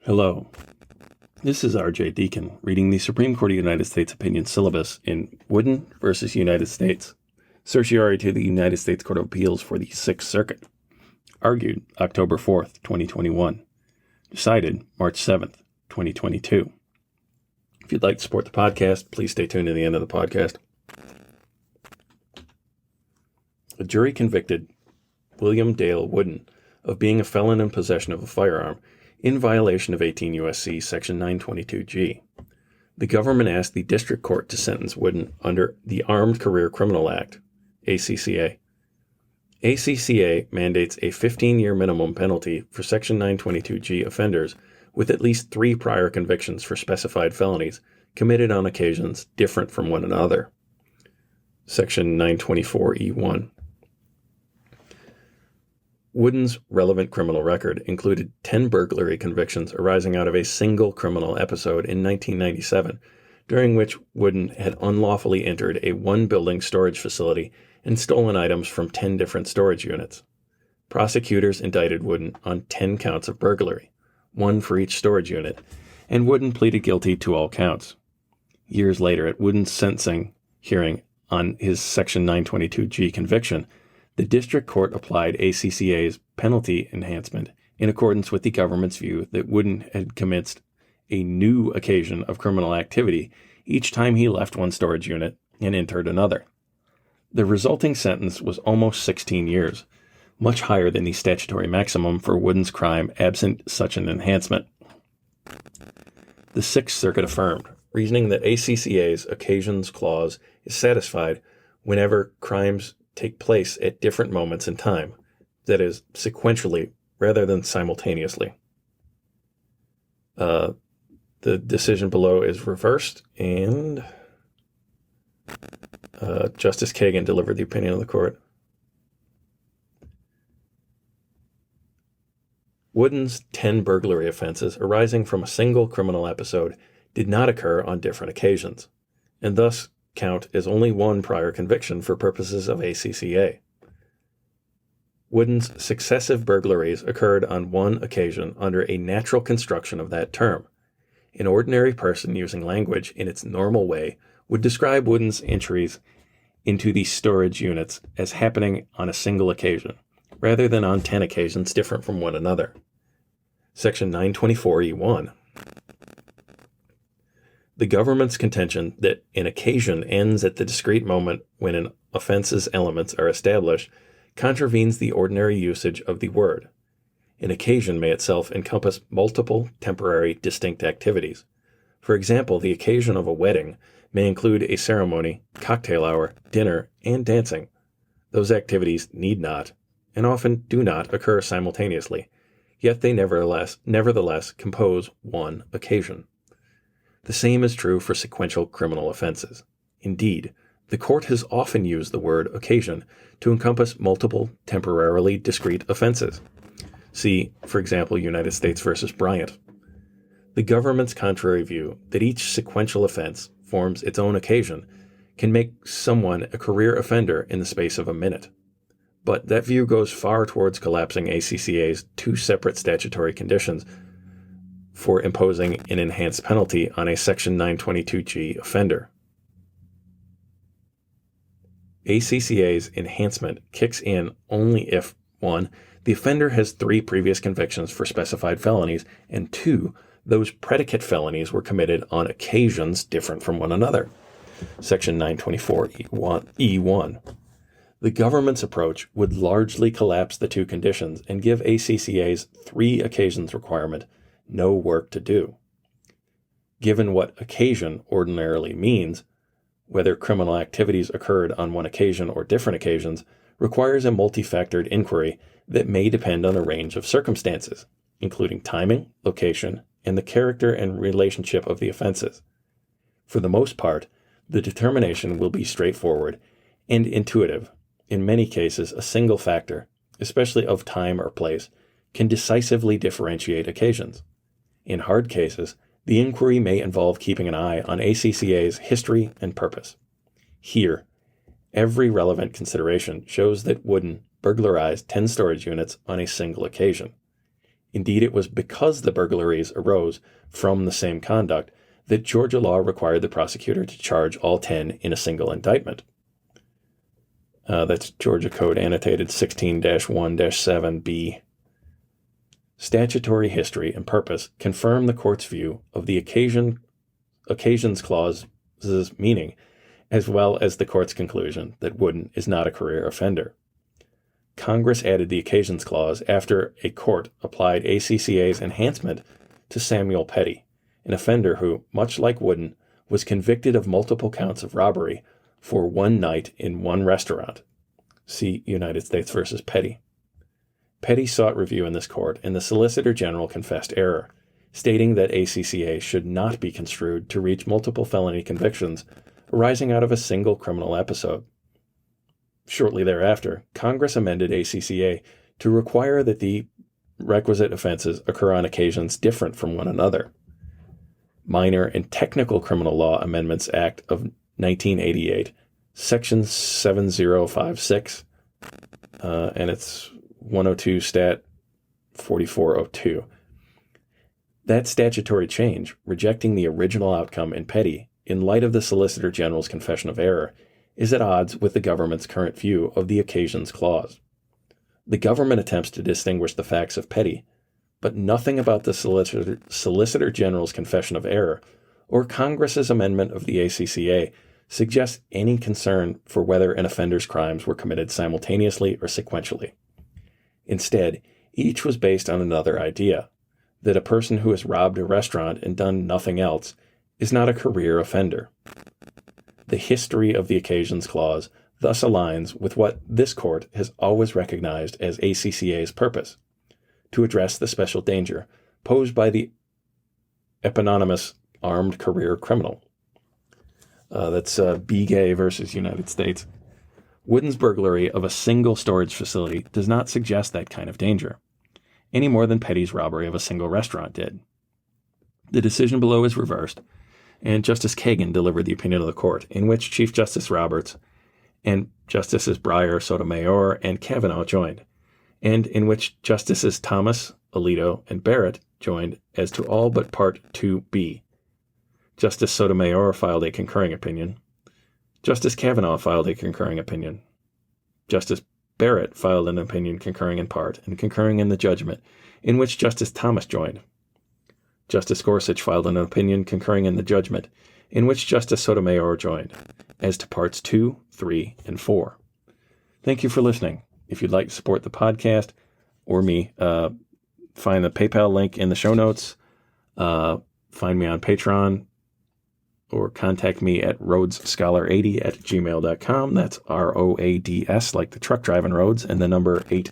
Hello, this is R.J. Deacon reading the Supreme Court of the United States opinion syllabus in Wooden v. United States, certiorari to the United States Court of Appeals for the Sixth Circuit. Argued October 4th, 2021. Decided March 7th, 2022. If you'd like to support the podcast, please stay tuned to the end of the podcast. A jury convicted William Dale Wooden of being a felon in possession of a firearm in violation of 18 U.S.C. Section 922G. The government asked the district court to sentence Wooden under the Armed Career Criminal Act, ACCA. ACCA mandates a 15-year minimum penalty for Section 922G offenders with at least 3 prior convictions for specified felonies committed on occasions different from one another. Section 924E1. Wooden's relevant criminal record included 10 burglary convictions arising out of a single criminal episode in 1997, during which Wooden had unlawfully entered a one-building storage facility and stolen items from 10 different storage units. Prosecutors indicted Wooden on 10 counts of burglary, 1 for each storage unit, and Wooden pleaded guilty to all counts. Years later, at Wooden's sentencing hearing on his Section 922G conviction, the district court applied ACCA's penalty enhancement in accordance with the government's view that Wooden had commenced a new occasion of criminal activity each time he left one storage unit and entered another. The resulting sentence was almost 16 years, much higher than the statutory maximum for Wooden's crime absent such an enhancement. The Sixth Circuit affirmed, reasoning that ACCA's occasions clause is satisfied whenever crimes take place at different moments in time, that is, sequentially rather than simultaneously. The decision below is reversed, and Justice Kagan delivered the opinion of the court. Wooden's 10 burglary offenses arising from a single criminal episode did not occur on different occasions, and thus count as only 1 prior conviction for purposes of ACCA. Wooden's successive burglaries occurred on 1 occasion under a natural construction of that term. An ordinary person using language in its normal way would describe Wooden's entries into these storage units as happening on a single occasion, rather than on 10 occasions different from one another. Section 924E1. The government's contention that an occasion ends at the discrete moment when an offense's elements are established contravenes the ordinary usage of the word. An occasion may itself encompass multiple temporary distinct activities. For example, the occasion of a wedding may include a ceremony, cocktail hour, dinner, and dancing. Those activities need not, and often do not, occur simultaneously, yet they nevertheless compose one occasion. The same is true for sequential criminal offenses. Indeed, the court has often used the word occasion to encompass multiple temporarily discrete offenses. See, for example, United States v. Bryant. The government's contrary view that each sequential offense forms its own occasion can make someone a career offender in the space of a minute. But that view goes far towards collapsing ACCA's 2 separate statutory conditions for imposing an enhanced penalty on a Section 922G offender. ACCA's enhancement kicks in only if 1. The offender has 3 previous convictions for specified felonies, and 2. Those predicate felonies were committed on occasions different from one another. Section 924E1. The government's approach would largely collapse the 2 conditions and give ACCA's 3 occasions requirement no work to do. Given what occasion ordinarily means, whether criminal activities occurred on one occasion or different occasions requires a multifactored inquiry that may depend on a range of circumstances, including timing, location, and the character and relationship of the offenses. For the most part, the determination will be straightforward and intuitive. In many cases, a single factor, especially of time or place, can decisively differentiate occasions. In hard cases, the inquiry may involve keeping an eye on ACCA's history and purpose. Here, every relevant consideration shows that Wooden burglarized 10 storage units on a single occasion. Indeed, it was because the burglaries arose from the same conduct that Georgia law required the prosecutor to charge all 10 in a single indictment. That's Georgia Code Annotated 16-1-7B. Statutory history and purpose confirm the court's view of the Occasions Clause's meaning, as well as the court's conclusion that Wooden is not a career offender. Congress added the Occasions Clause after a court applied ACCA's enhancement to Samuel Petty, an offender who, much like Wooden, was convicted of multiple counts of robbery for one night in one restaurant. See United States v. Petty. Petty sought review in this court, and the Solicitor General confessed error, stating that ACCA should not be construed to reach multiple felony convictions arising out of a single criminal episode. Shortly thereafter, Congress amended ACCA to require that the requisite offenses occur on occasions different from one another. Minor and Technical Criminal Law Amendments Act of 1988, Section 7056, and it's 102 Stat 4402. That statutory change, rejecting the original outcome in Petty in light of the Solicitor General's confession of error, is at odds with the government's current view of the Occasions Clause. The government attempts to distinguish the facts of Petty, but nothing about the Solicitor General's confession of error or Congress's amendment of the ACCA suggests any concern for whether an offender's crimes were committed simultaneously or sequentially. Instead, each was based on another idea, that a person who has robbed a restaurant and done nothing else is not a career offender. The history of the Occasions Clause thus aligns with what this court has always recognized as ACCA's purpose, to address the special danger posed by the eponymous armed career criminal. That's Begay versus United States. Wooden's burglary of a single storage facility does not suggest that kind of danger, any more than Petty's robbery of a single restaurant did. The decision below is reversed, and Justice Kagan delivered the opinion of the court, in which Chief Justice Roberts and Justices Breyer, Sotomayor, and Kavanaugh joined, and in which Justices Thomas, Alito, and Barrett joined as to all but Part 2B. Justice Sotomayor filed a concurring opinion. Justice Kavanaugh filed a concurring opinion. Justice Barrett filed an opinion concurring in part and concurring in the judgment, in which Justice Thomas joined. Justice Gorsuch filed an opinion concurring in the judgment, in which Justice Sotomayor joined, as to Parts 2, 3, and 4. Thank you for listening. If you'd like to support the podcast or me, find the PayPal link in the show notes. Find me on Patreon, or contact me at rhodesscholar80@gmail.com. That's ROADS, like the truck driving roads, and the number 80.